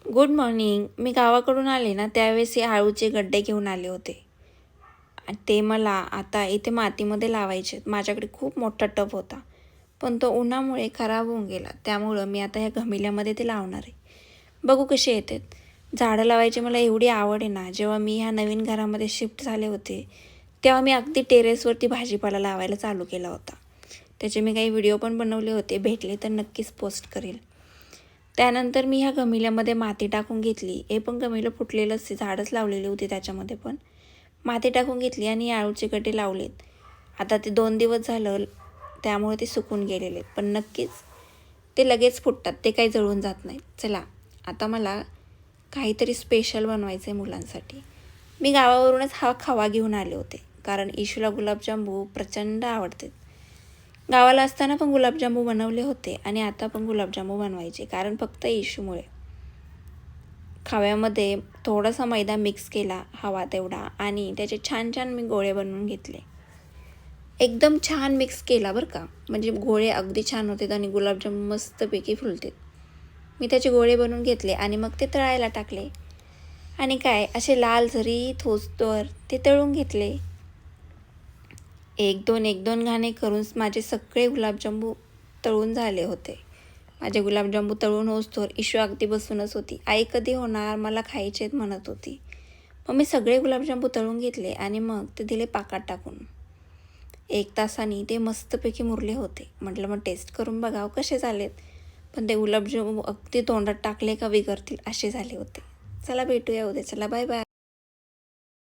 Good morning. मी गावाकडून आले ना त्यावेळेस हे आळूचे गड्डे घेऊन आले होते. ते मला आता इथे मातीमध्ये लावायचे आहेत. माझ्याकडे खूप मोठा टब होता, पण तो उन्हामुळे खराब होऊन गेला. त्यामुळं मी आता ह्या गमिल्यामध्ये ते लावणार आहे. बघू कसे येतात. झाडं लावायची मला एवढी आवड आहे ना. जेव्हा मी ह्या नवीन घरामध्ये शिफ्ट झाले होते तेव्हा मी अगदी टेरेसवरती भाजीपाला लावायला चालू केला होता. त्याचे मी काही व्हिडिओ पण बनवले होते. भेटले तर नक्कीच पोस्ट करेल. त्यानंतर मी ह्या गमिल्यामध्ये माती टाकून घेतली. हे पण गमिलं फुटलेलंच आहे, झाडच लावलेली होती त्याच्यामध्ये पण. माती टाकून घेतली आणि आळूचे गड्डे लावलेत. आता ते 2 दिवस झालं त्यामुळे ते सुकून गेलेले आहेत, पण नक्कीच ते लगेच फुटतात, ते काही जळून जात नाहीत. चला आता मला काहीतरी स्पेशल बनवायचं आहे मुलांसाठी. मी गावावरूनच हा खवा घेऊन आले होते, कारण इशूला गुलाबजामू प्रचंड आवडते. गावाला असताना पण गुलाबजामू बनवले होते आणि आता पण गुलाबजामू बनवायचे, कारण फक्त इशूमुळे. खव्यामध्ये थोडासा मैदा मिक्स केला हवा तेवढा आणि त्याचे छान छान मी गोळे बनवून घेतले. एकदम छान मिक्स केला बरं का, म्हणजे गोळे अगदी छान होते आणि गुलाबजामू मस्तपैकी फुलते. मी त्याचे गोळे बनवून घेतले आणि मग ते तळायला टाकले आणि काय असे लाल जरी होस्तोवर ते तळून घेतले. एक दोन घाणे करून माझे सगळे गुलाबजामू तळून झाले होते. माझे गुलाबजामू तळून होस्तोवर इशू अगदी बसूनच होती. आई कधी होणार, मला खायचेत म्हणत होती. मग मी सगळे गुलाबजामू तळून घेतले आणि मग ते दिले पाकात टाकून. 1 तासाने ते मस्तपैकी मुरले होते. म्हटलं मग टेस्ट करून बघावं कसे झालेत. पण ते गुलाबजामू अगदी तोंडात टाकले का विरघळतील असे झाले होते. चला भेटूया उद्या. चला बाय बाय.